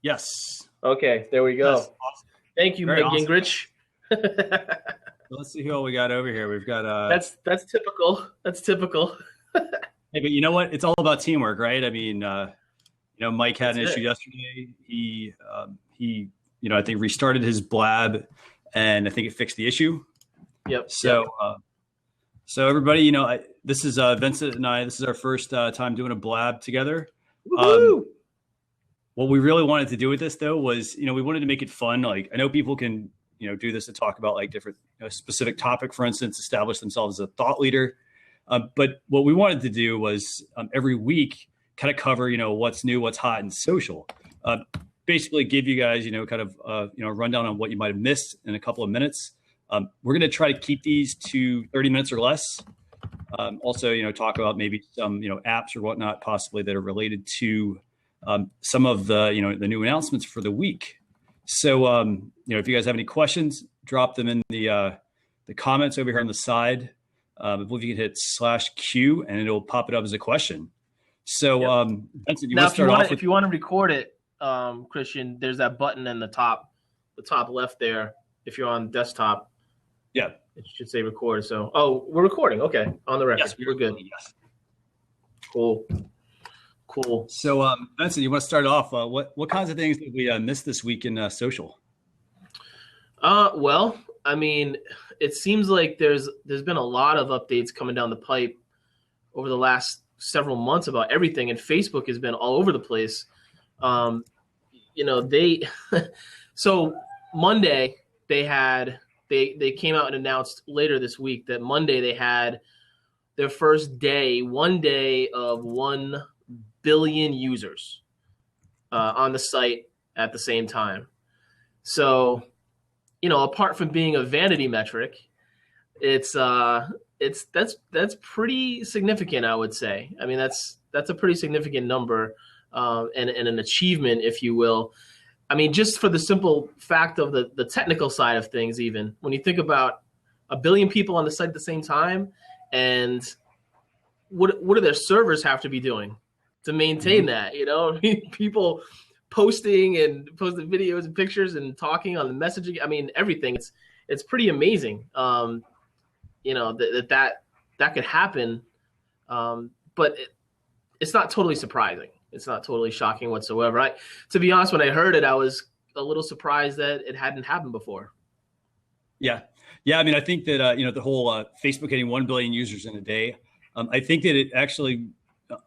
Yes. Okay, there we go. Yes. Awesome. Thank you, Very Mike awesome. Gingrich. Let's see what we got over here. We've got That's typical. That's typical. Hey, but you know what? It's all about teamwork, right? I mean, Mike had an issue yesterday. He I think restarted his blab, and I think it fixed the issue. Yep. So everybody, this is Vincent and I. This is our first time doing a blab together. What we really wanted to do with this, though, was we wanted to make it fun. Like, I know people can do this to talk about like different specific topic, for instance, establish themselves as a thought leader. But what we wanted to do was every week kind of cover what's new, what's hot in social. Basically, give you guys kind of a rundown on what you might have missed in a couple of minutes. We're going to try to keep these to 30 minutes or less. Also, talk about maybe some, apps or whatnot, possibly that are related to some of the, the new announcements for the week. So, if you guys have any questions, drop them in the comments over here on the side. I believe you can hit /Q and it'll pop it up as a question. So, Vincent, if you want to record it, Christian, there's that button in the top left there. If you're on desktop. Yeah. It should say record. So, we're recording. Okay. On the record. Yes, we're good. Yes. Cool. So, Vincent, you want to start off? What kinds of things did we miss this week in social? Well, I mean, it seems like there's been a lot of updates coming down the pipe over the last several months about everything, and Facebook has been all over the place. So Monday they came out and announced later this week that Monday they had their first one day of 1 billion users on the site at the same time. So, apart from being a vanity metric, that's pretty significant, I would say. I mean, that's a pretty significant number and an achievement, if you will. I mean, just for the simple fact of the technical side of things, even when you think about 1 billion people on the site at the same time, and what do their servers have to be doing to maintain that? People posting videos and pictures and talking on the messaging. I mean, everything. It's pretty amazing. That could happen, but it's not totally surprising. It's not totally shocking whatsoever. To be honest, when I heard it, I was a little surprised that it hadn't happened before. Yeah. I mean, I think that the whole Facebook getting 1 billion users in a day. I think that it actually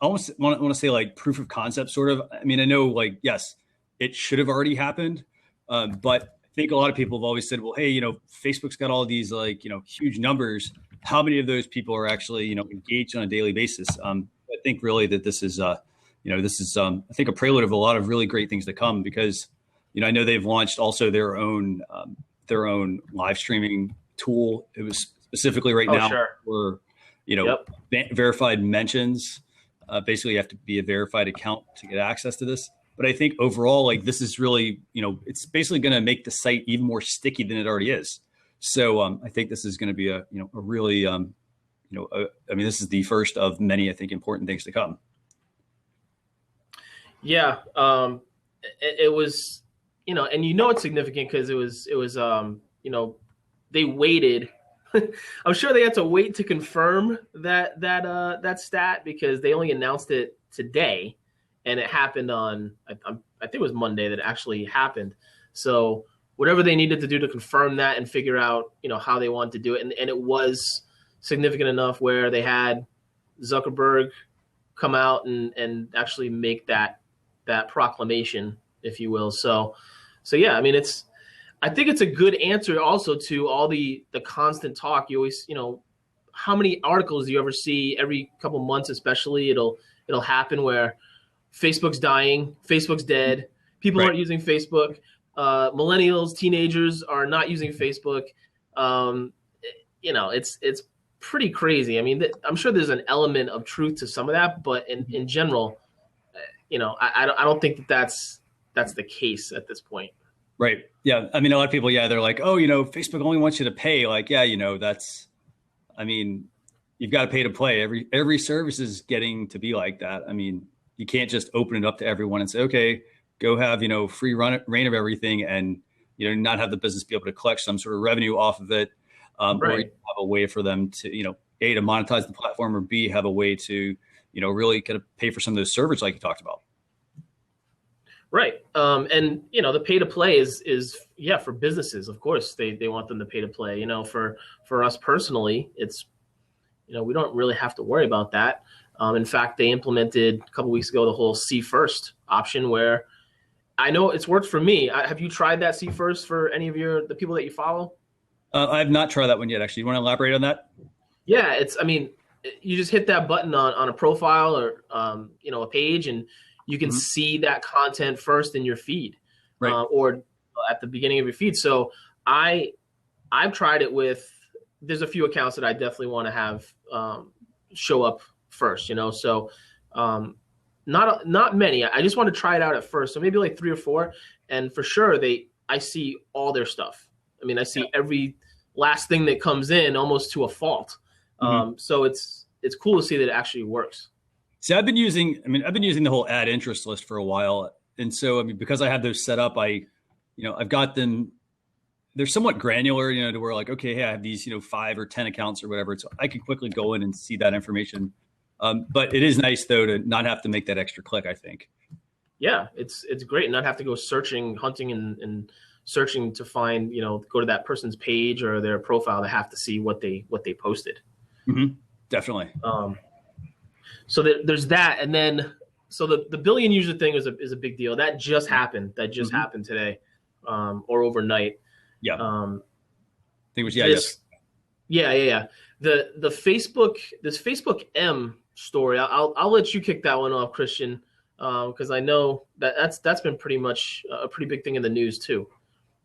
almost want to say like proof of concept, sort of. I mean, I know yes, it should have already happened, but I think a lot of people have always said, well, hey, Facebook's got all these huge numbers. How many of those people are actually engaged on a daily basis? I think really that this is I think a prelude of a lot of really great things to come, because I know they've launched also their own live streaming tool. It was specifically now for verified mentions. Basically, you have to be a verified account to get access to this. But I think overall, this is really, it's basically going to make the site even more sticky than it already is. So I think this is going to be a really, this is the first of many, I think, important things to come. Yeah. It was, and it's significant because it was, they waited. I'm sure they had to wait to confirm that stat, because they only announced it today, and it happened on I think it was Monday that it actually happened. So whatever they needed to do to confirm that and figure out how they wanted to do it, and it was significant enough where they had Zuckerberg come out and actually make that proclamation, if you will. So yeah, I mean, I think it's a good answer also to all the constant talk. You always, how many articles do you ever see every couple months, especially it'll happen where Facebook's dying, Facebook's dead, people aren't using Facebook, millennials, teenagers are not using Facebook. It's pretty crazy. I mean, I'm sure there's an element of truth to some of that, but in general, I don't think that's the case at this point. Right. Yeah. I mean, a lot of people, they're like, oh, Facebook only wants you to pay. You've got to pay to play. Every service is getting to be like that. I mean, you can't just open it up to everyone and say, okay, go have, free reign of everything and, not have the business be able to collect some sort of revenue off of it. Or Right. have a way for them to, A, to monetize the platform, or B, have a way to, really kind of pay for some of those servers like you talked about. Right. And the pay to play is yeah, for businesses, of course, they want them to pay to play. For us personally, it's, we don't really have to worry about that. In fact, they implemented a couple weeks ago the whole see first option, where I know it's worked for me. Have you tried that see first for any of the people that you follow? I have not tried that one yet, actually. You want to elaborate on that? Yeah, you just hit that button on a profile or a page, and you can see that content first in your feed, right, or at the beginning of your feed. So I've tried it with. There's a few accounts that I definitely want to have show up first. So not many. I just want to try it out at first. So maybe like 3 or 4, and for sure I see all their stuff. I see every last thing that comes in almost to a fault. So it's cool to see that it actually works. See, I've been using the whole ad interest list for a while. And so, because I have those set up, I've got them, they're somewhat granular, to where like, okay, hey, I have these, 5 or 10 accounts or whatever. So I can quickly go in and see that information. But it is nice though, to not have to make that extra click, I think. Yeah, it's great and not have to go hunting and searching to find, go to that person's page or their profile to have to see what they posted. Mm-hmm. Definitely. So there's that. And then, so the billion user thing is a big deal. That just happened. That just happened today, or overnight. Yeah. I think it was, yeah. The this Facebook M story, I'll let you kick that one off, Christian. Because I know that's been pretty much a pretty big thing in the news too.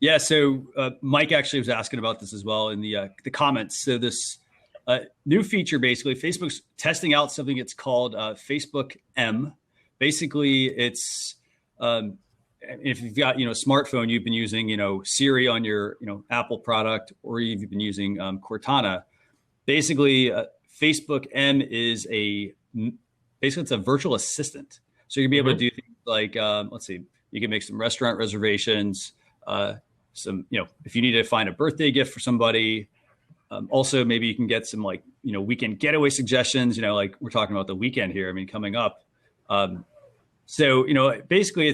Yeah, so Mike actually was asking about this as well in the comments. So this new feature, basically, Facebook's testing out something it's called Facebook M. Basically, it's if you've got a smartphone, you've been using Siri on your Apple product, or you've been using Cortana. Basically, Facebook M is it's a virtual assistant. So you'll be able to do things like, let's see, you can make some restaurant reservations, if you need to find a birthday gift for somebody. Also, maybe you can get some weekend getaway suggestions, like we're talking about the weekend here, coming up. So, basically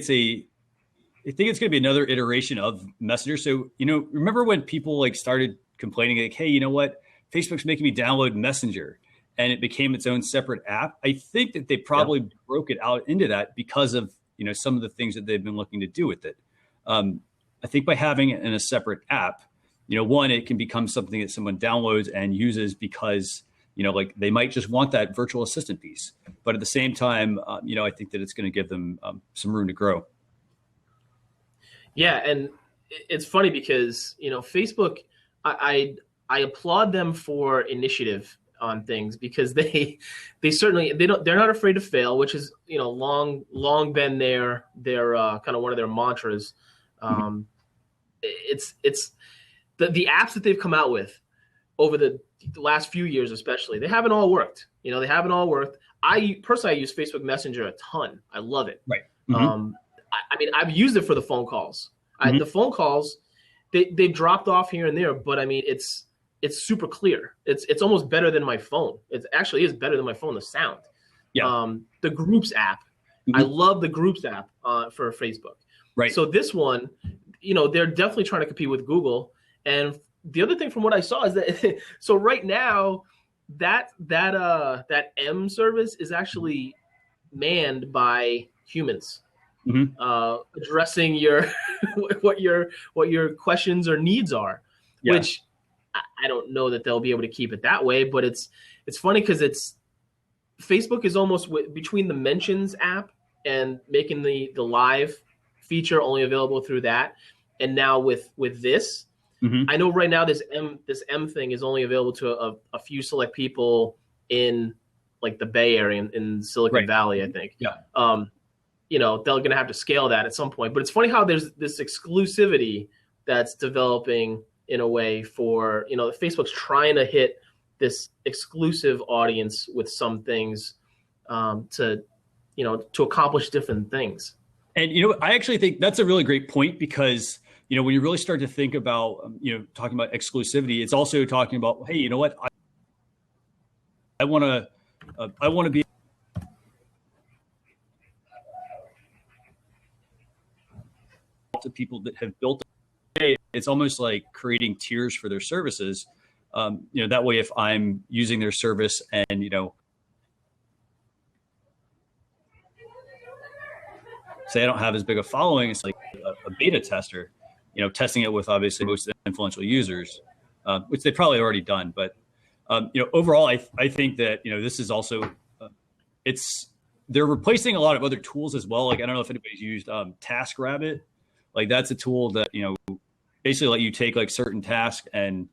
I think it's going to be another iteration of Messenger. So, remember when people started complaining like, hey, you know what? Facebook's making me download Messenger, and it became its own separate app. I think that they probably broke it out into that because of, some of the things that they've been looking to do with it. I think by having it in a separate app, one, it can become something that someone downloads and uses because, they might just want that virtual assistant piece. But at the same time, I think that it's going to give them some room to grow. Yeah. And it's funny because, Facebook, I applaud them for initiative on things, because they're not afraid to fail, which is long been their kind of one of their mantras. It's the apps that they've come out with over the last few years, especially, they haven't all worked. They haven't all worked. I personally use Facebook Messenger a ton. I love it. Right. I've used it for the phone calls. The phone calls, they dropped off here and there, but it's super clear. It's almost better than my phone. It actually is better than my phone, the sound. Yeah. The Groups app. I love the Groups app for Facebook. Right. So this one, they're definitely trying to compete with Google. And the other thing from what I saw is that so right now that M service is actually manned by humans. Addressing your what your questions or needs are, which I don't know that they'll be able to keep it that way, but it's funny because Facebook is almost between the Mentions app and making the live feature only available through that, and now with this, I know right now this M thing is only available to a few select people in the Bay Area in Silicon Valley, I think. Yeah. They're going to have to scale that at some point. But it's funny how there's this exclusivity that's developing in a way for, Facebook's trying to hit this exclusive audience with some things to accomplish different things. And, I actually think that's a really great point because, when you really start to think about, talking about exclusivity, it's also talking about, hey, you know what? I want to be to people that have built it. It's almost like creating tiers for their services. That way, if I'm using their service and, say I don't have as big a following, it's like a beta tester, testing it with obviously most influential users, which they've probably already done. But, overall, I think that, this is also, they're replacing a lot of other tools as well. Like, I don't know if anybody's used TaskRabbit. Like, that's a tool that, basically let you take like certain tasks and,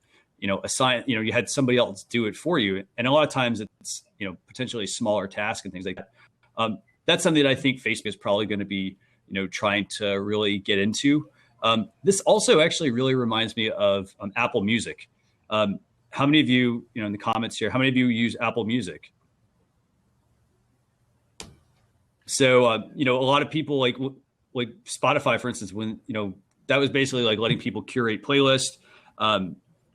assign, you had somebody else do it for you. And a lot of times it's, potentially smaller tasks and things like that. That's something that I think Facebook is probably going to be, trying to really get into. This also actually really reminds me of Apple Music. How many of you, in the comments here, how many of you use Apple Music? So, a lot of people like Spotify, for instance, when, that was basically like letting people curate playlists.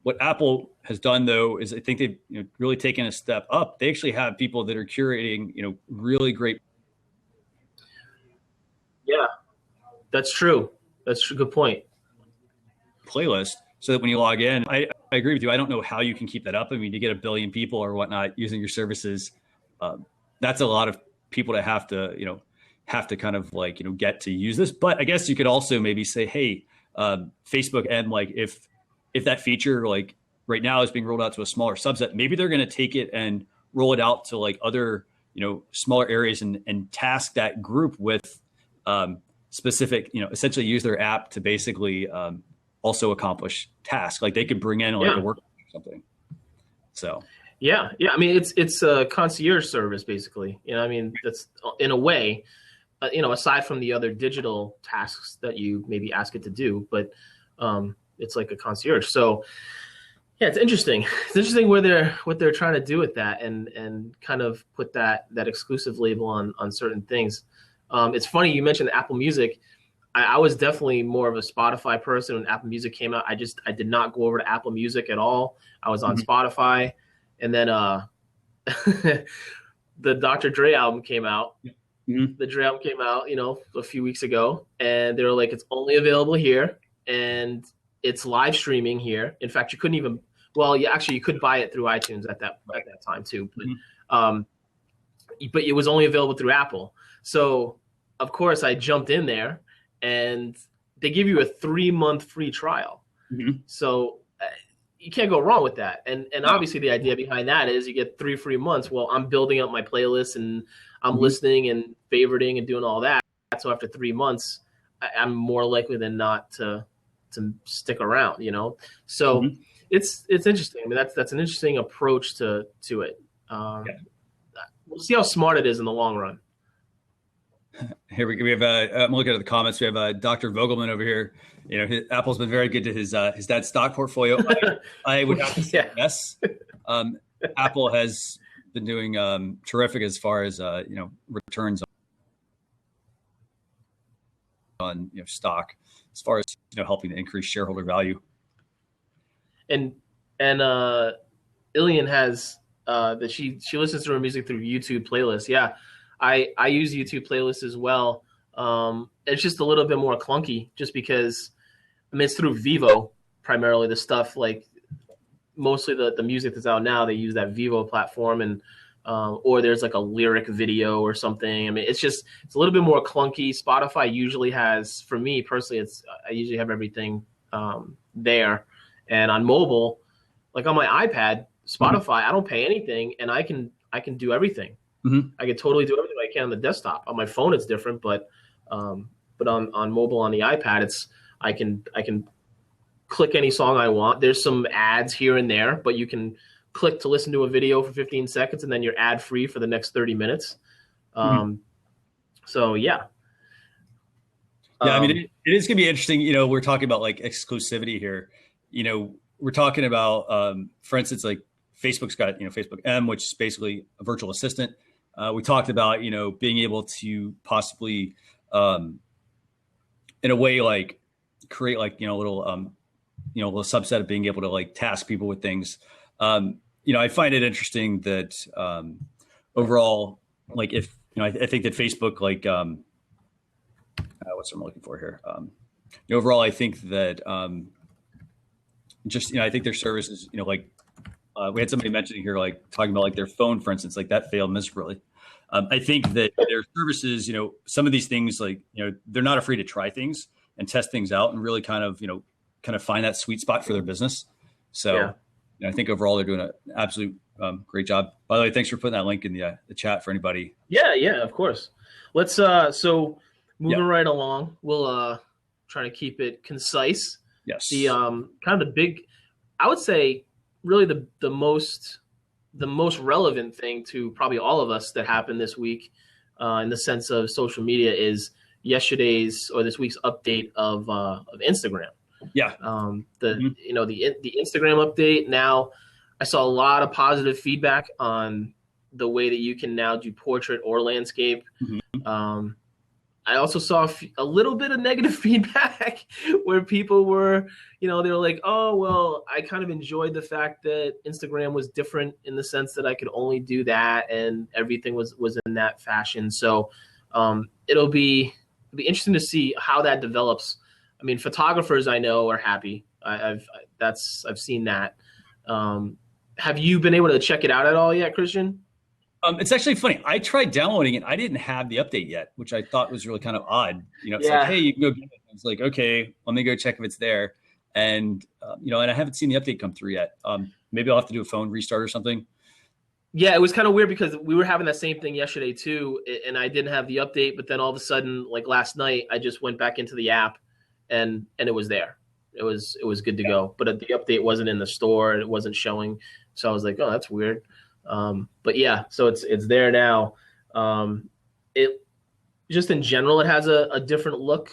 What Apple has done, though, is I think they've really taken a step up. They actually have people that are curating, really great. Yeah, that's true. That's a good point. Playlist, so that when you log in, I agree with you. I don't know how you can keep that up. I mean, you get 1 billion people or whatnot using your services. That's a lot of people to have to kind of like, get to use this. But I guess you could also maybe say, hey, Facebook, and like if that feature like right now is being rolled out to a smaller subset, maybe they're going to take it and roll it out to like other, smaller areas and task that group with specific, essentially use their app to basically also accomplish tasks. Like they could bring in like a work or something. So. Yeah. I mean, it's a concierge service basically. I mean, that's in a way, aside from the other digital tasks that you maybe ask it to do, but it's like a concierge. So yeah, it's interesting. It's interesting what they're trying to do with that and kind of put that exclusive label on certain things. It's funny you mentioned Apple Music. I was definitely more of a Spotify person when Apple Music came out. I did not go over to Apple Music at all. I was on Spotify, and then the Dr. Dre album came out. Mm-hmm. The Dre album came out, a few weeks ago, and they were like, it's only available here, and it's live streaming here. In fact, you couldn't even. Well, you could buy it through iTunes at that time too, but but it was only available through Apple. So of course I jumped in there, and they give you a 3-month free trial. Mm-hmm. So you can't go wrong with that. And obviously the idea behind that is you get 3 free months. Well, I'm building up my playlist and I'm listening and favoriting and doing all that. So after 3 months, I'm more likely than not to stick around, So it's interesting. I mean, that's an interesting approach to it. We'll see how smart it is in the long run. Here we have I'm looking at the comments. We have Dr. Vogelman over here. Apple's been very good to his dad's stock portfolio. I would have to say yes. Apple has been doing terrific as far as returns on stock, as far as helping to increase shareholder value. And Ilian has that she listens to her music through YouTube playlists. Yeah. I use YouTube playlists as well. It's just a little bit more clunky just because, it's through Vivo, primarily the stuff like mostly the music that's out now, they use that Vivo platform and, or there's like a lyric video or something. I mean, it's a little bit more clunky. Spotify usually has, for me personally, I usually have everything there. And on mobile, like on my iPad, Spotify, I don't pay anything and I can do everything. Mm-hmm. I can totally do everything I can on the desktop. On my phone, it's different, but on mobile on the iPad, I can click any song I want. There's some ads here and there, but you can click to listen to a video for 15 seconds, and then you're ad free for the next 30 minutes. So yeah. Yeah, it is going to be interesting. We're talking about like exclusivity here. We're talking about, for instance, like Facebook's got Facebook M, which is basically a virtual assistant. We talked about being able to possibly in a way, like create like, a little, a little subset of being able to like task people with things. I find it interesting that overall, like if, I think that Facebook, like, what's I'm looking for here? Overall, I think that I think their services, like we had somebody mentioning here, like talking about like their phone, for instance, like that failed miserably. I think that their services, some of these things, like, they're not afraid to try things and test things out and really kind of find that sweet spot for their business. So I think overall they're doing an absolute great job. By the way, thanks for putting that link in the chat for anybody. Yeah, of course. Let's so moving right along. We'll try to keep it concise. Yes. The kind of the big, I would say, really the most relevant thing to probably all of us that happened this week, in the sense of social media, is yesterday's or this week's update of Instagram. Yeah. The Instagram update. Now, I saw a lot of positive feedback on the way that you can now do portrait or landscape. Mm-hmm. I also saw a little bit of negative feedback where people were, they were like, oh, well, I kind of enjoyed the fact that Instagram was different in the sense that I could only do that and everything was in that fashion. So it'll be interesting to see how that develops. I mean, photographers I know are happy. I've seen that. Have you been able to check it out at all yet, Christian? It's actually funny. I tried downloading it. I didn't have the update yet, which I thought was really kind of odd. It's like, hey, you can go get it. I was like, okay, let me go check if it's there. And, and I haven't seen the update come through yet. Maybe I'll have to do a phone restart or something. Yeah, it was kind of weird because we were having that same thing yesterday too. And I didn't have the update, but then all of a sudden, like last night, I just went back into the app and it was there. It was good to go. But the update wasn't in the store and it wasn't showing. So I was like, oh, that's weird. But yeah, so it's there now. It just in general, it has a different look.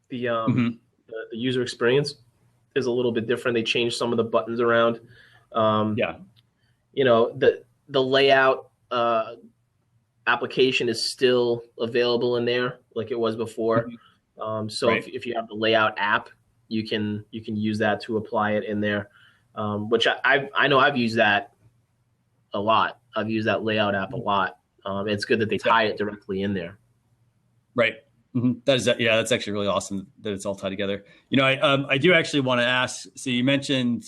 The user experience is a little bit different. They changed some of the buttons around. The layout application is still available in there like it was before. So right. if you have the layout app, you can use that to apply it in there. Which I know I've used that a lot. I've used that layout app a lot. It's good that they tie it directly in there. Right. Mm-hmm. That's actually really awesome that it's all tied together. I do actually want to ask. So you mentioned,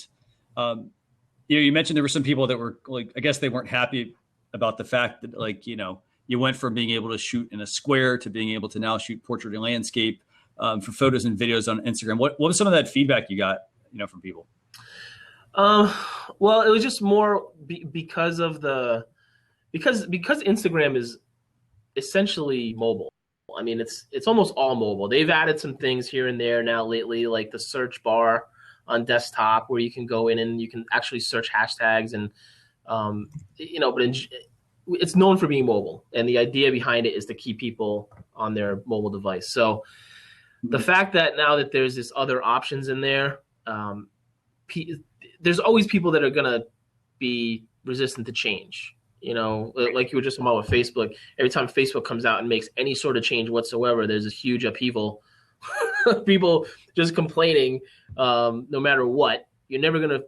you mentioned there were some people that were like, I guess they weren't happy about the fact that like, you went from being able to shoot in a square to being able to now shoot portrait and landscape for photos and videos on Instagram. What was some of that feedback you got, from people? Well, it was just more because Instagram is essentially mobile. I mean, it's almost all mobile. They've added some things here and there now lately, like the search bar on desktop where you can go in and you can actually search hashtags and, but it's known for being mobile. And the idea behind it is to keep people on their mobile device. So the fact that now that there's this other options in there, there's always people that are going to be resistant to change. Like you were just talking about with Facebook, every time Facebook comes out and makes any sort of change whatsoever, there's this huge upheaval. People just complaining, no matter what. You're never going to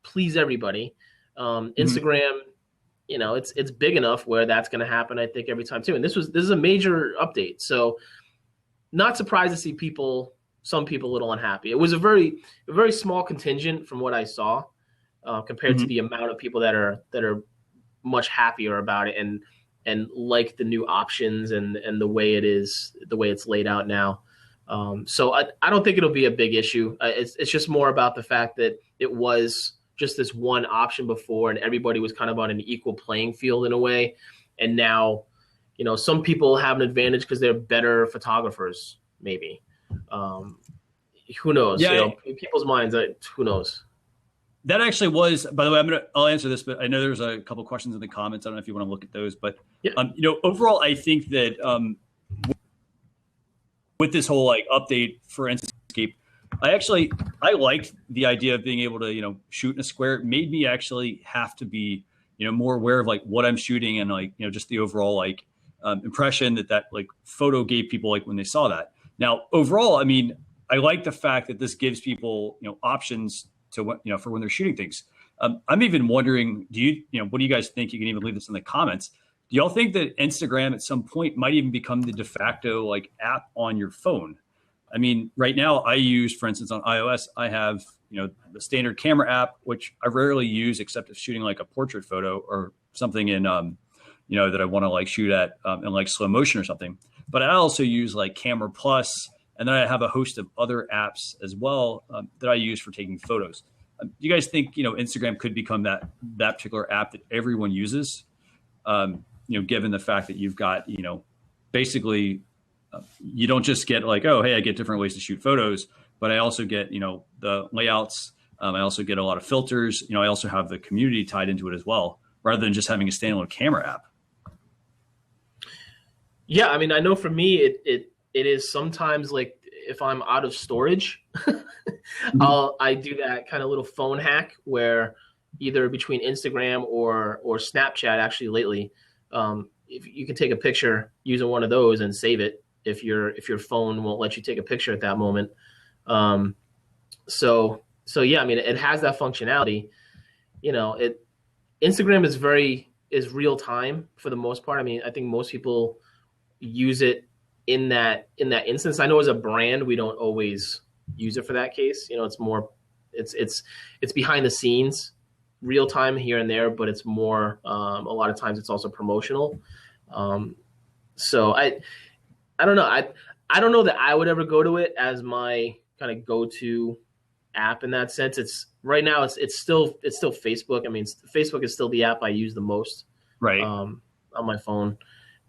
please everybody. Instagram, it's big enough where that's going to happen, I think, every time too. And this is a major update. So not surprised to see some people a little unhappy. It was a very small contingent from what I saw, compared to the amount of people that are much happier about it and like the new options and the way it's laid out now. So I don't think it'll be a big issue. It's just more about the fact that it was just this one option before and everybody was kind of on an equal playing field in a way. And now, some people have an advantage because they're better photographers, maybe. Who knows? Yeah, in people's minds, who knows? That actually was, by the way, I'll answer this, but I know there's a couple questions in the comments. I don't know if you want to look at those, but overall, I think that with this whole like update for Enscape, I liked the idea of being able to, shoot in a square. It made me actually have to be, more aware of like what I'm shooting and like, just the overall like impression that like photo gave people like when they saw that. Now, overall, I mean, I like the fact that this gives people, options to for when they're shooting things. I'm even wondering, what do you guys think? You can even leave this in the comments. Do y'all think that Instagram at some point might even become the de facto like app on your phone? I mean, right now I use, for instance, on iOS, I have, the standard camera app, which I rarely use except if shooting like a portrait photo or something in, that I want to like shoot at in like slow motion or something. But I also use like Camera Plus, and then I have a host of other apps as well that I use for taking photos. Do you guys think, Instagram could become that particular app that everyone uses? Given the fact that you've got, basically you don't just get like, oh, hey, I get different ways to shoot photos, but I also get, the layouts. I also get a lot of filters. I also have the community tied into it as well, rather than just having a standalone camera app. Yeah, I mean, I know for me, it is sometimes like if I'm out of storage, I do that kind of little phone hack where either between Instagram or Snapchat, actually lately, if you can take a picture using one of those and save it if your phone won't let you take a picture at that moment. So yeah, I mean, it has that functionality. Instagram is real time for the most part. I mean, I think most people use it in that instance. I know as a brand, we don't always use it for that case. It's more, it's behind the scenes, real time here and there, but it's more, a lot of times it's also promotional. So I don't know. I don't know that I would ever go to it as my kind of go-to app in that sense. It's right now it's still Facebook. I mean, Facebook is still the app I use the most, right, on my phone.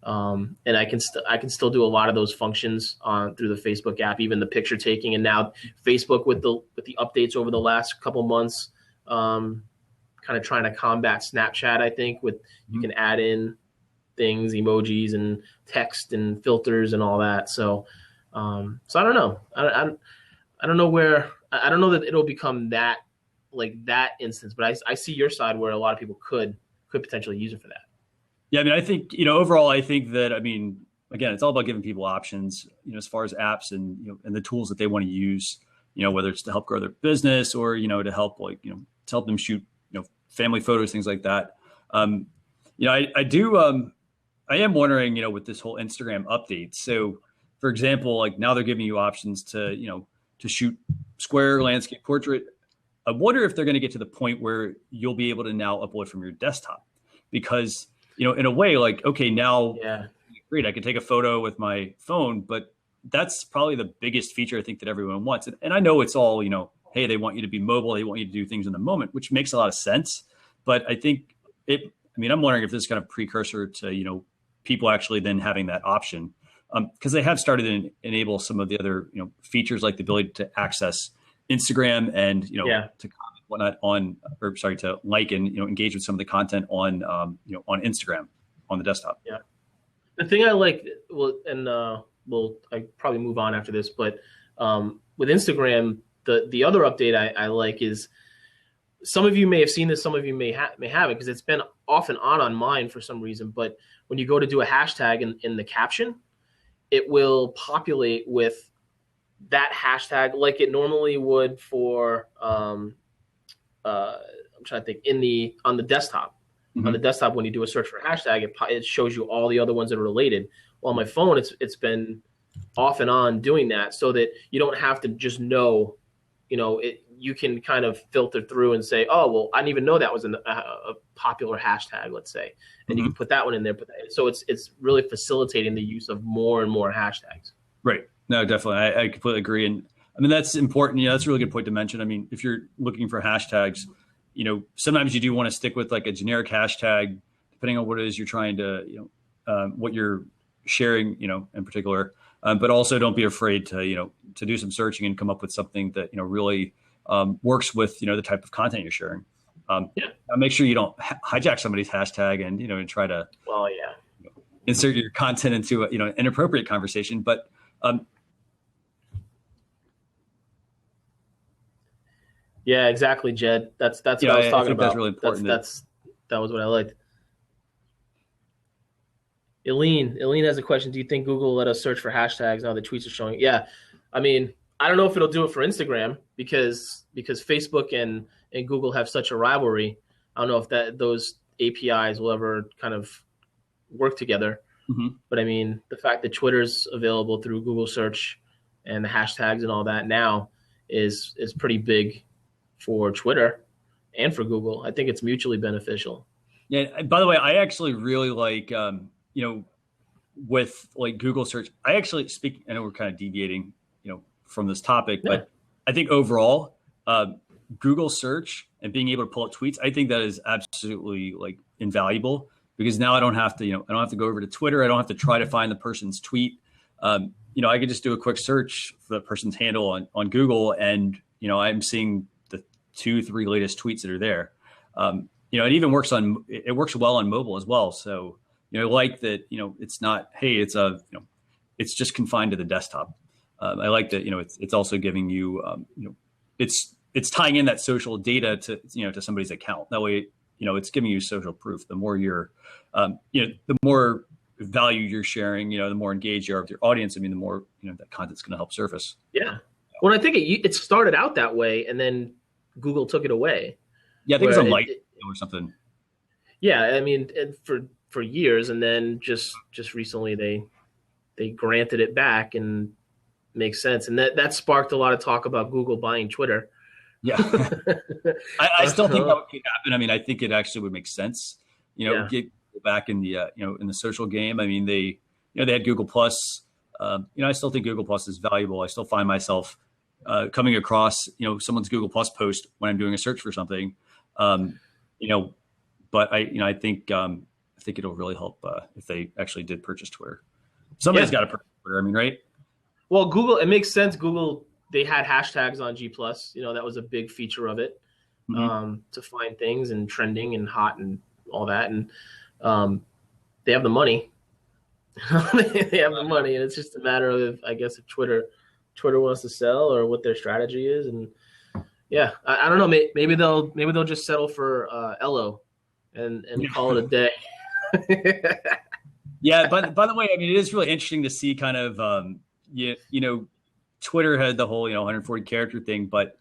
And I can still do a lot of those functions through the Facebook app, even the picture taking. And now Facebook with the updates over the last couple months, kind of trying to combat Snapchat. I think you can add in things, emojis and text and filters and all that. So I don't know. I don't know where. I don't know that it'll become that instance. But I see your side where a lot of people could potentially use it for that. Yeah, I mean, I think, overall, I think that, I mean, again, it's all about giving people options, as far as apps and, and the tools that they want to use, whether it's to help grow their business or, to help to help them shoot, family photos, things like that. I am wondering, with this whole Instagram update. So, for example, like now they're giving you options to, to shoot square, landscape, portrait. I wonder if they're going to get to the point where you'll be able to now upload from your desktop, because in a way, like, okay, now, yeah, great, I can take a photo with my phone, but that's probably the biggest feature I think that everyone wants. And I know it's all, hey, they want you to be mobile, they want you to do things in the moment, which makes a lot of sense. But I think I'm wondering if this is kind of precursor to, people actually then having that option, because they have started to enable some of the other, features like the ability to access Instagram and, yeah, to whatnot to like and engage with some of the content on on Instagram on the desktop. Yeah, the thing I like, I probably move on after this, but with Instagram, the other update I like is, some of you may have seen this, some of you may have it, because it's been off and on mine for some reason. But when you go to do a hashtag in the caption, it will populate with that hashtag like it normally would for I'm trying to think, on the desktop. Mm-hmm. On the desktop, when you do a search for a hashtag, it shows you all the other ones that are related. Well, on my phone, it's been off and on doing that, so that you don't have to just know, you can kind of filter through and say, oh, well, I didn't even know that was a popular hashtag, let's say, and you can put that one in there. So it's really facilitating the use of more and more hashtags. Right. No, definitely. I completely agree. And I mean, that's important. That's a really good point to mention. I mean, if you're looking for hashtags, sometimes you do want to stick with like a generic hashtag, depending on what it is you're trying to, what you're sharing, in particular. But also don't be afraid to, to do some searching and come up with something that, really works with, the type of content you're sharing. Make sure you don't hijack somebody's hashtag and, and try to insert your content into an inappropriate conversation. But yeah, exactly, Jed. That's what I was talking about. That's really important. That was what I liked. Eileen has a question. Do you think Google will let us search for hashtags now the tweets are showing? Yeah. I mean, I don't know if it'll do it for Instagram because Facebook and Google have such a rivalry. I don't know if those APIs will ever kind of work together. Mm-hmm. But I mean, the fact that Twitter's available through Google search and the hashtags and all that now is pretty big for Twitter and for Google. I think it's mutually beneficial. Yeah. By the way, I actually really like, with like Google search, I actually I know we're kind of deviating, from this topic, but I think overall, Google search and being able to pull up tweets, I think that is absolutely like invaluable, because now I don't have to, I don't have to go over to Twitter. I don't have to try to find the person's tweet. I could just do a quick search for the person's handle on Google, and, I'm seeing the 2-3 latest tweets that are there. It even works well on mobile as well. So, like that, it's not, hey, it's just confined to the desktop. I like that, it's also giving you, it's tying in that social data to somebody's account. That way, it's giving you social proof. The more the more value you're sharing, the more engaged you are with your audience. I mean, the more, that content's going to help surface. Yeah. Well, I think it started out that way, and then Google took it away. Yeah, I think it's a light or something. Yeah, I mean, for years, and then just recently they granted it back, and makes sense. And that sparked a lot of talk about Google buying Twitter. Yeah, I still think that could happen. I mean, I think it actually would make sense. Get back in the in the social game. I mean, they had Google Plus. I still think Google Plus is valuable. I still find myself coming across someone's Google Plus post when I'm doing a search for something. But I think it'll really help if they actually did purchase Twitter. Somebody's got to purchase Twitter. I mean, right? Well, Google, it makes sense. Google, they had hashtags on G+. That was a big feature of it, to find things and trending and hot and all that. And they have the money. They have the money, and it's just a matter of, I guess, if Twitter wants to sell or what their strategy is. And yeah, I don't know. Maybe they'll just settle for Elo and call it a day. Yeah, but by the way, I mean, it is really interesting to see kind of, Twitter had the whole, 140 character thing, but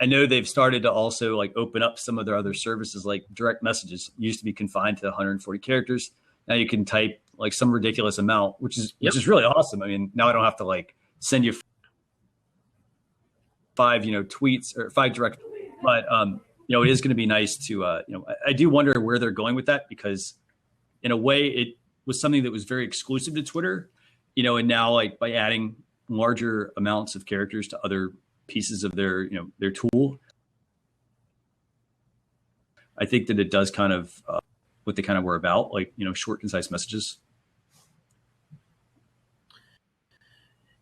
I know they've started to also like open up some of their other services, like direct messages used to be confined to 140 characters. Now you can type like some ridiculous amount, which is really awesome. I mean, now I don't have to like send you 5, tweets or 5 direct, but, it is going to be nice to, I do wonder where they're going with that, because in a way it was something that was very exclusive to Twitter, and now like by adding larger amounts of characters to other pieces of their tool, I think that it does kind of what they kind of were about, like, short, concise messages.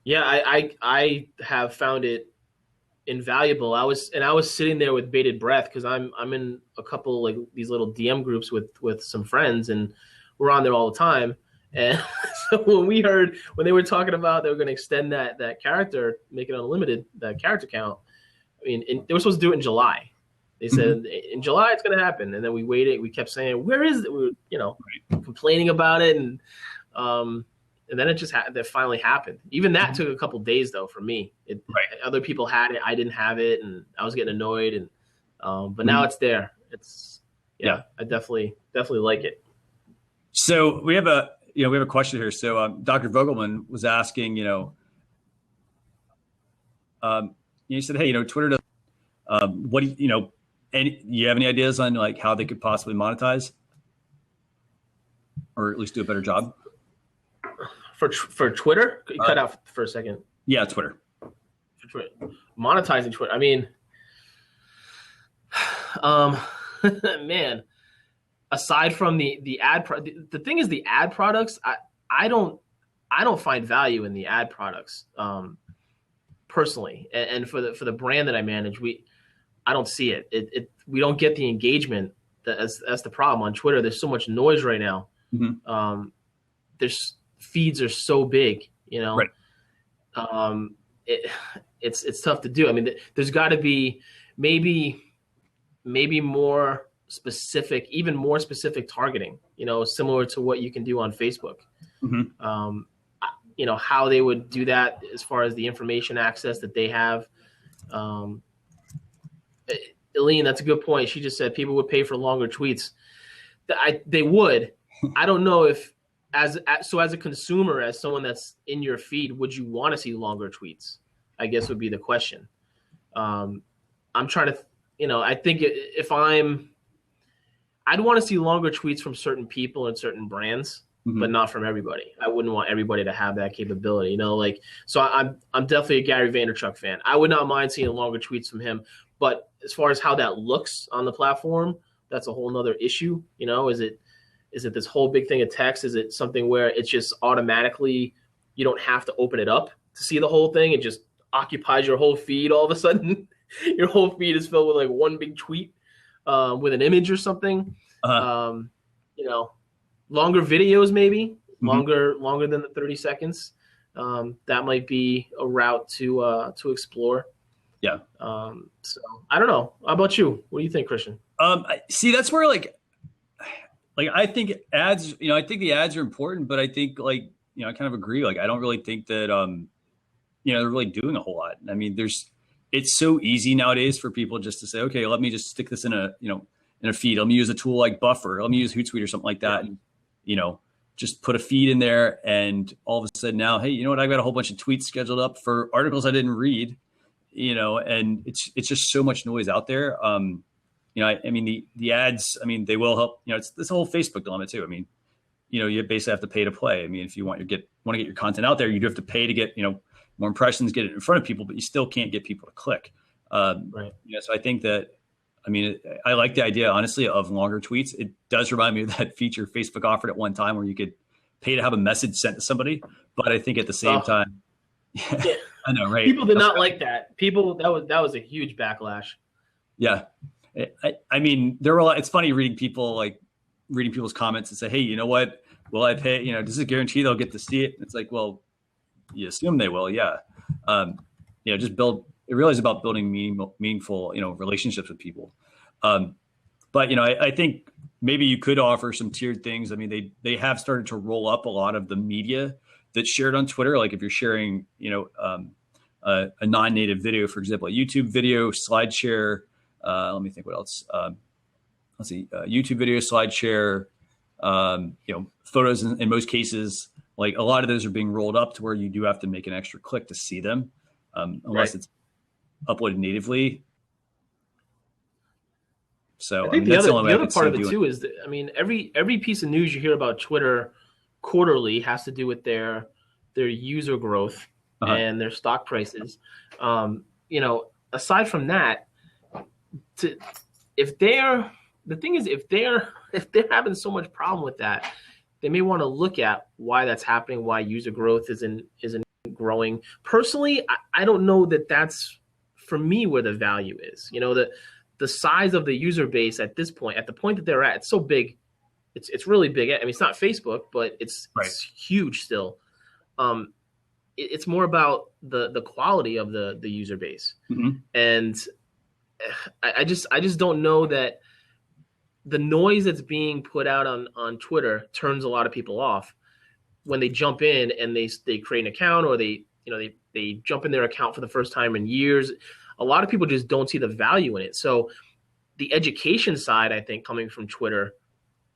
Yeah, I have found it invaluable. I was sitting there with bated breath, because I'm in a couple like these little DM groups with some friends, and we're on there all the time. And so when they were talking about they were going to extend that character, make it unlimited, that character count, I mean, they were supposed to do it in July. They said in July it's going to happen, and then we waited. We kept saying, "Where is it?" We were, complaining about it, and then it just that finally happened. Even that took a couple days though for me. Other people had it, I didn't have it, and I was getting annoyed. And but now it's there. It's I definitely like it. So we have a question here. So Dr. Vogelman was asking, you said, hey, Twitter does. What do you have any ideas on like how they could possibly monetize, or at least do a better job? For Twitter, you cut out for a second. Yeah, Twitter. For Twitter, monetizing Twitter. I mean, man. Aside from the ad, the thing is the ad products. I don't find value in the ad products personally, and for the brand that I manage, I don't see it. We don't get the engagement. That's the problem on Twitter. There's so much noise right now. There's feeds are so big, Right. It's tough to do. I mean, there's got to be maybe more specific, even more specific targeting, similar to what you can do on Facebook. Mm-hmm. How they would do that as far as the information access that they have. Eileen, that's a good point. She just said people would pay for longer tweets. They would. I don't know if as a consumer, as someone that's in your feed, would you want to see longer tweets? I guess would be the question. I'm trying to, I think I'd want to see longer tweets from certain people and certain brands, mm-hmm. but not from everybody. I wouldn't want everybody to have that capability, so I'm definitely a Gary Vaynerchuk fan. I would not mind seeing longer tweets from him, but as far as how that looks on the platform, that's a whole nother issue. Is it this whole big thing of text? Is it something where it's just automatically, you don't have to open it up to see the whole thing? It just occupies your whole feed all of a sudden. Your whole feed is filled with like one big tweet with an image or something. Uh-huh. Longer videos, maybe mm-hmm. longer than the 30 seconds. That might be a route to explore. Yeah. So I don't know. How about you? What do you think, Christian? See, that's where like I think ads, I think the ads are important, but I think I kind of agree. I don't really think that, they're really doing a whole lot. I mean, it's so easy nowadays for people just to say, okay, let me just stick this in a feed. Let me use a tool like Buffer. Let me use Hootsuite or something like that. And, just put a feed in there. And all of a sudden now, hey, you know what? I've got a whole bunch of tweets scheduled up for articles I didn't read, and it's just so much noise out there. I mean, the ads, I mean, they will help, it's this whole Facebook dilemma too. I mean, you basically have to pay to play. I mean, if you want to get your content out there, you do have to pay to get, more impressions, get it in front of people, but you still can't get people to click. Right. So I think that, I mean, I like the idea, honestly, of longer tweets. It does remind me of that feature Facebook offered at one time where you could pay to have a message sent to somebody. But I think at the same time, yeah, I know, right? People did not like that. That was a huge backlash. Yeah. I mean, there were it's funny reading people's comments and say, hey, you know what? Will I pay? Does it guarantee they'll get to see it? It's like, well, you assume they will. Yeah. Just build. It really is about building meaningful, relationships with people. But I think maybe you could offer some tiered things. I mean, they have started to roll up a lot of the media that's shared on Twitter. Like if you're sharing, a non-native video, for example, a YouTube video, SlideShare. Let me think what else. Let's see, YouTube video, SlideShare, photos in most cases, like a lot of those are being rolled up to where you do have to make an extra click to see them, unless it's uploaded natively. So I think the other part of it too is that, I mean, every piece of news you hear about Twitter quarterly has to do with their user growth uh-huh. and their stock prices. Aside from that, if they're having so much problem with that, they may want to look at why that's happening, why user growth isn't growing. Personally, I don't know that that's for me where the value is. The size of the user base at this point, at the point that they're at, it's so big. It's really big. I mean, it's not Facebook, but it's huge still. It's more about the quality of the user base, mm-hmm. and I just don't know that the noise that's being put out on Twitter turns a lot of people off when they jump in and they create an account, or they jump in their account for the first time in years. A lot of people just don't see the value in it. So the education side, I think, coming from Twitter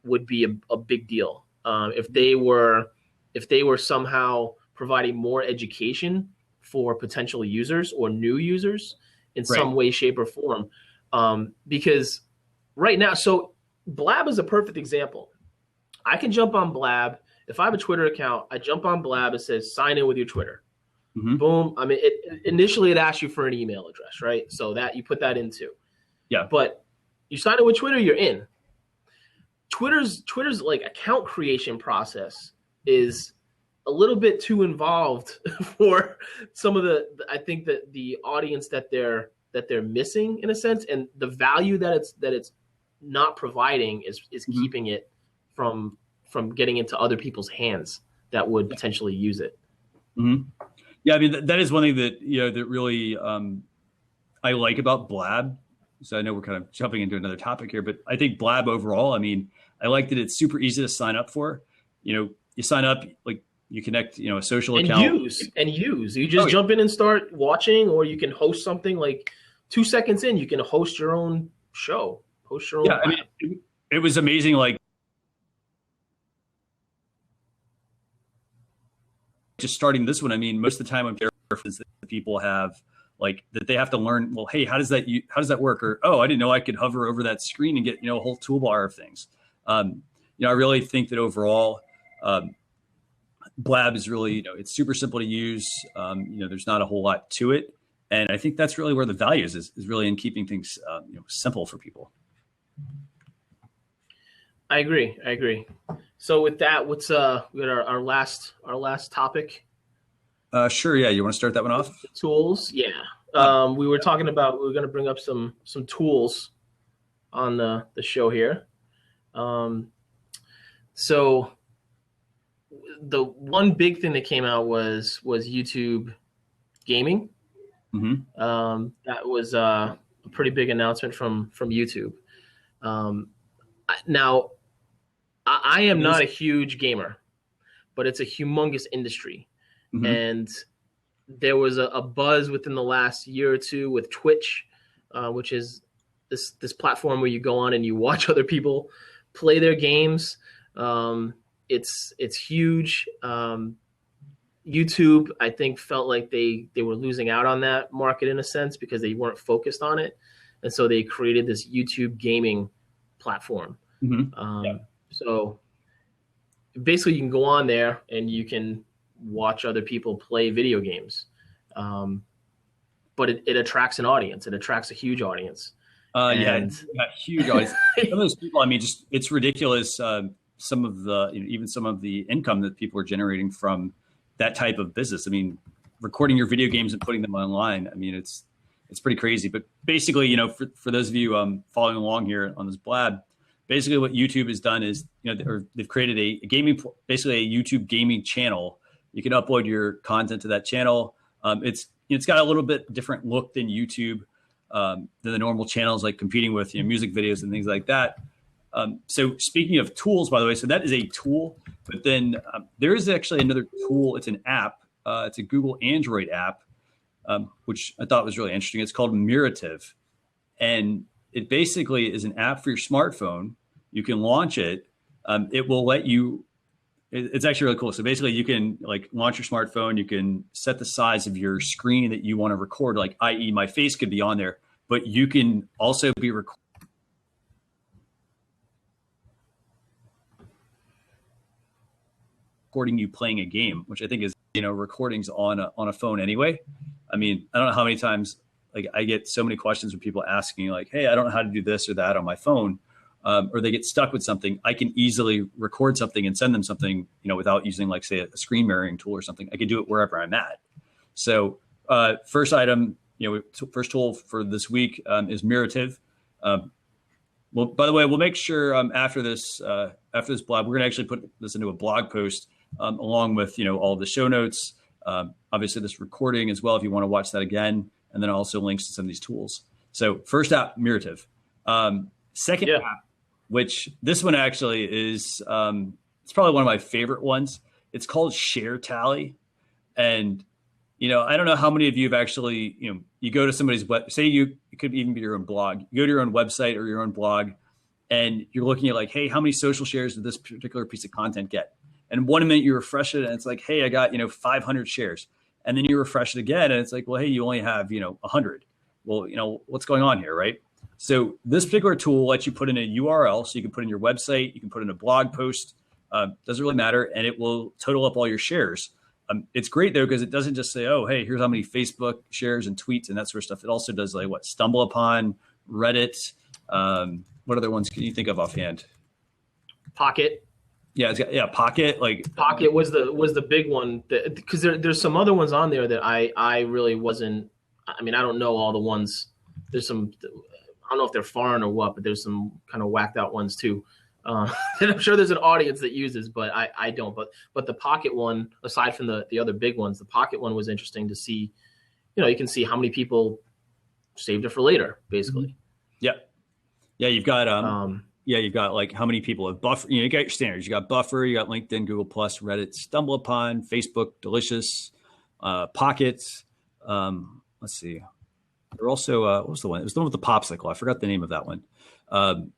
would be a big deal. If they were somehow providing more education for potential users or new users in some way, shape, or form. Because right now, so Blab is a perfect example. I can jump on Blab. If I have a Twitter account, I jump on Blab. It says, sign in with your Twitter. Mm-hmm. Boom. I mean, initially it asks you for an email address, right? So that you put that into. Yeah. But you sign in with Twitter, you're in. Twitter's like account creation process is a little bit too involved for some of I think that the audience that they're missing in a sense, and the value that it's not providing is mm-hmm. keeping it from getting into other people's hands that would potentially use it. Mm-hmm. Yeah, I mean that is one thing that that really I like about Blab. So I know we're kind of jumping into another topic here, but I think Blab overall, I mean, I like that it's super easy to sign up for. you sign up, like you connect, a social and account. use. You just jump in and start watching, or you can host something like 2 seconds in, you can host your own show, host your own. Yeah, I mean, it was amazing. Like just starting this one. I mean, most of the time I'm careful that people have like that they have to learn. Well, hey, how does that work? Or I didn't know I could hover over that screen and get a whole toolbar of things. I really think that overall, Blab is really it's super simple to use. There's not a whole lot to it, and I think that's really where the value is really in keeping things simple for people. I agree. So with that, what's we got our last topic? Sure. Yeah. You want to start that one off? The tools. Yeah. We were talking about we were going to bring up some tools on the show here. So the one big thing that came out was YouTube gaming. Mm-hmm. That was a pretty big announcement from YouTube. Now, I am not a huge gamer, but it's a humongous industry. Mm-hmm. And there was a buzz within the last year or two with Twitch, which is this platform where you go on and you watch other people play their games. It's huge. YouTube, I think, felt like they were losing out on that market in a sense because they weren't focused on it. And so they created this YouTube gaming platform. Mm-hmm. So basically you can go on there and you can watch other people play video games. But it attracts an audience. It attracts a huge audience. Huge audience. Some of those people, I mean, just it's ridiculous. Some of the even some of the income that people are generating from that type of business. I mean, recording your video games and putting them online. I mean, it's pretty crazy. But basically, for those of you following along here on this Blab, basically what YouTube has done is they've created a basically a YouTube gaming channel. You can upload your content to that channel. It's got a little bit different look than YouTube, than the normal channels, like competing with music videos and things like that. So speaking of tools, by the way, so that is a tool, but then there is actually another tool. It's an app. It's a Google Android app, which I thought was really interesting. It's called Mirrativ, and it basically is an app for your smartphone. You can launch it. It will let you. It's actually really cool. So basically, you can like launch your smartphone. You can set the size of your screen that you want to record, like i.e., my face could be on there, but you can also be recording you playing a game, which I think is recordings on a phone anyway. I mean, I don't know how many times like I get so many questions from people asking like, hey, I don't know how to do this or that on my phone. Or they get stuck with something. I can easily record something and send them something, without using like say a screen mirroring tool or something. I can do it wherever I'm at. So first item, first tool for this week is Mirrativ. Well, by the way, we'll make sure after this blog, we're going to actually put this into a blog post along with all the show notes, obviously this recording as well if you want to watch that again, and then also links to some of these tools. So first app, Mirrativ. Second app, which this one actually is it's probably one of my favorite ones. It's called Sharetally, and I don't know how many of you have actually you go to somebody's say it could even be your own blog. You go to your own website or your own blog, and you're looking at like, hey, how many social shares did this particular piece of content get? And 1 minute you refresh it, and it's like, hey, I got 500 shares, and then you refresh it again, and it's like, well, hey, you only have 100. Well, what's going on here, right? So this particular tool lets you put in a URL, so you can put in your website, you can put in a blog post, doesn't really matter, and it will total up all your shares. It's great though because it doesn't just say, oh, hey, here's how many Facebook shares and tweets and that sort of stuff. It also does like Stumble Upon, Reddit. What other ones can you think of offhand? Pocket. Yeah, it's got, Pocket. Like Pocket was the big one because there's some other ones on there that I really wasn't. I mean, I don't know all the ones. There's some. I don't know if they're foreign or what, but there's some kind of whacked out ones too. And I'm sure there's an audience that uses, but I don't. But the Pocket one, aside from the other big ones, the Pocket one was interesting to see. You can see how many people saved it for later, basically. Yeah, yeah. You've got yeah, you've got like how many people have Buffer. You got your standards. You got Buffer, you got LinkedIn, Google Plus, Reddit, Stumble Upon, Facebook, Delicious, Pockets. Let's see. They're also what was the one? It was the one with the popsicle. I forgot the name of that one. Um,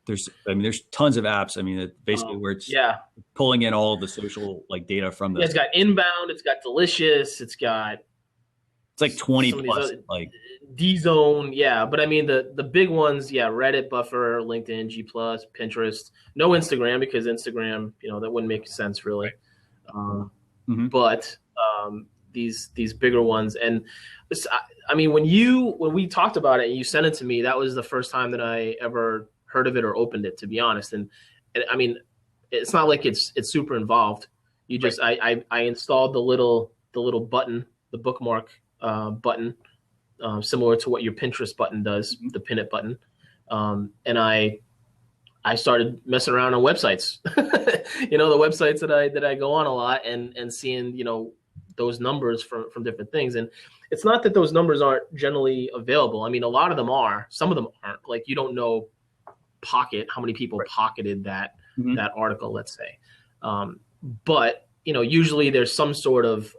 there's tons of apps. I mean, basically where it's pulling in all of the social like data from the. Yeah, it's got Inbound. It's got Delicious. It's like 20 plus like D-Zone. Yeah, but I mean the big ones. Yeah, Reddit, Buffer, LinkedIn, G Plus, Pinterest. No Instagram because Instagram, that wouldn't make sense really. But these bigger ones, and I mean when we talked about it and you sent it to me, that was the first time that I ever heard of it or opened it, to be honest. And I mean, it's not like it's super involved. You just I installed the little button, the bookmark button, similar to what your Pinterest button does, the pin it button, and I started messing around on websites, the websites that I go on a lot, and seeing those numbers from different things. And it's not that those numbers aren't generally available. I mean, a lot of them are. Some of them aren't. Like you don't know how many people pocketed that article, let's say. But usually there's some sort of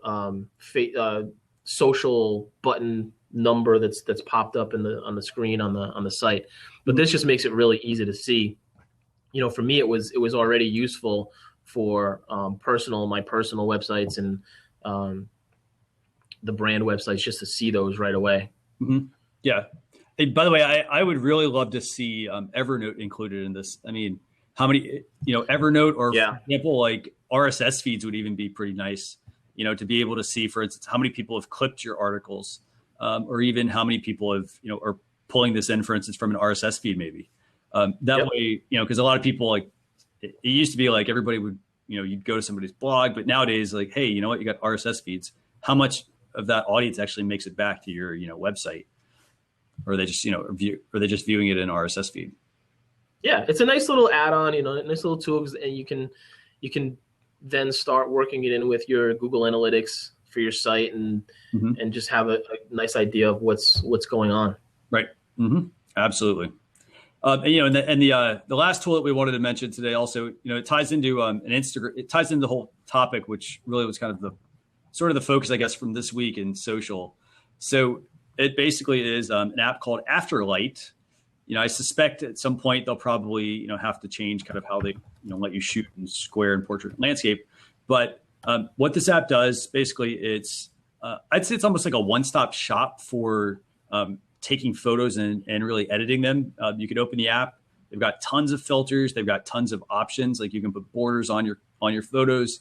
social button number that's popped up on the screen on the site. But this just makes it really easy to see. For me, it was already useful for my personal websites and the brand websites, just to see those right away. Yeah. Hey, by the way, I would really love to see Evernote included in this. I mean, how many, Evernote or for example, like RSS feeds would even be pretty nice, to be able to see, for instance, how many people have clipped your articles, or even how many people have, are pulling this in, for instance, from an RSS feed maybe. That way, because a lot of people like, it used to be like everybody would, you'd go to somebody's blog, but nowadays like, hey, you know what, you got RSS feeds. How much of that audience actually makes it back to your, website? Or are they just, are they just viewing it in RSS feed? Yeah, it's a nice little add-on, nice little tool, and you can then start working it in with your Google Analytics for your site, and just have a nice idea of what's going on. Right. Absolutely. And the last tool that we wanted to mention today also, it ties into an Instagram. It ties into the whole topic, which really was kind of the sort of the focus, I guess, from this week in social. So it basically is an app called Afterlight. I suspect at some point they'll probably, have to change kind of how they, let you shoot in square and portrait and landscape. But what this app does, basically, it's I'd say it's almost like a one-stop shop for taking photos and really editing them. You could open the app. They've got tons of filters. They've got tons of options. Like you can put borders on your photos.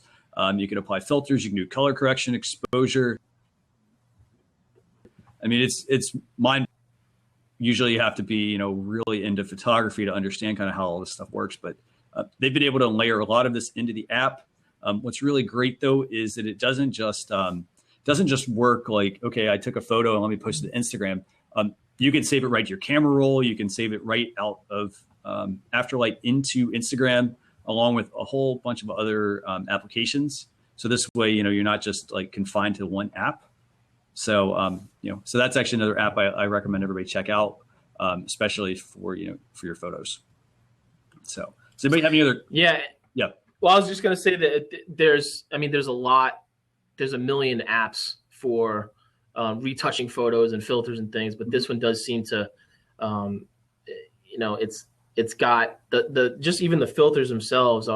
You can apply filters. You can do color correction, exposure. I mean, it's mind. Usually you have to be, really into photography to understand kind of how all this stuff works. But they've been able to layer a lot of this into the app. What's really great though is that it doesn't just work like, okay, I took a photo and let me post it to Instagram. You can save it right to your camera roll. You can save it right out of Afterlight into Instagram, along with a whole bunch of other applications. So this way, you're not just like confined to one app. So, so that's actually another app I recommend everybody check out, especially for your photos. So does anybody have any other? Yeah. Yeah. Well, I was just going to say that there's a million apps for retouching photos and filters and things, but this one does seem to, it's got the just even the filters themselves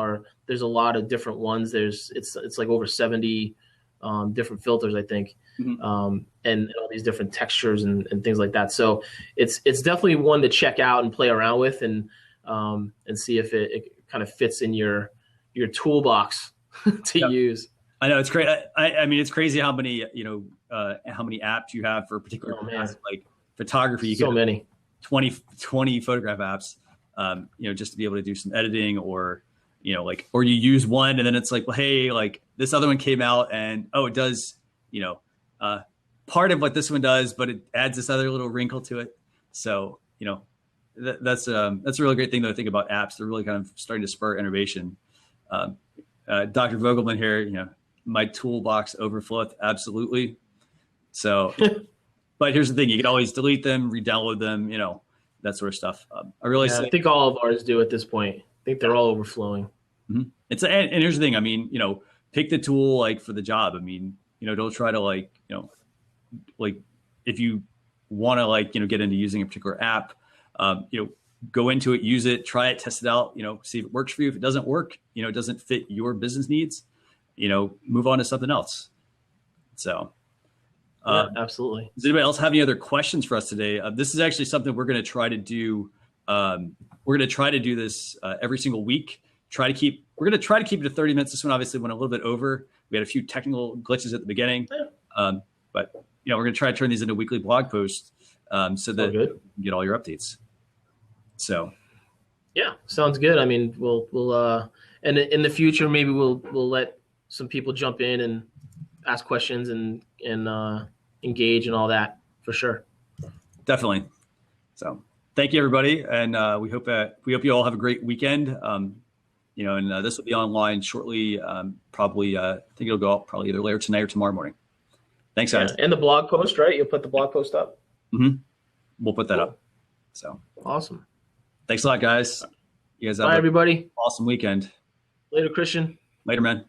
there's a lot of different ones. It's like over 70 different filters, I think. And all these different textures and things like that. So it's definitely one to check out and play around with and see if it kind of fits in your toolbox to use. I know it's great. I mean, it's crazy how many, how many apps you have for a particular class, like photography. You so many 20 photograph apps, just to be able to do some editing or you use one and then it's like, well, hey, like this other one came out and, it does, part of what this one does, but it adds this other little wrinkle to it. So, that's a really great thing though. I think about apps. They're really kind of starting to spur innovation. Dr. Vogelman here, my toolbox overfloweth. Absolutely. So, but here's the thing, you can always delete them, re-download them, that sort of stuff. I really I think all of ours do at this point. I think they're all overflowing. Mm-hmm. And here's the thing. I mean, pick the tool like for the job. I mean, don't try to like if you want to like, get into using a particular app, go into it, use it, try it, test it out, see if it works for you. If it doesn't work, it doesn't fit your business needs, move on to something else. So, absolutely. Does anybody else have any other questions for us today? This is actually something we're going to try to do. We're going to try to do this every single week. We're going to try to keep it to 30 minutes. This one obviously went a little bit over. We had a few technical glitches at the beginning, but we're going to try to turn these into weekly blog posts so that you can get all your updates. So, yeah, sounds good. I mean, we'll and in the future maybe we'll let some people jump in and ask questions and engage and all that for sure. Definitely. So, thank you everybody, and we hope you all have a great weekend. And this will be online shortly. Probably, I think it'll go out probably either later tonight or tomorrow morning. Thanks, guys. And the blog post, right? You'll put the blog post up. Mm-hmm. We'll put that up. So awesome. Thanks a lot, guys. You guys have everybody. Awesome weekend. Later, Christian. Later, man.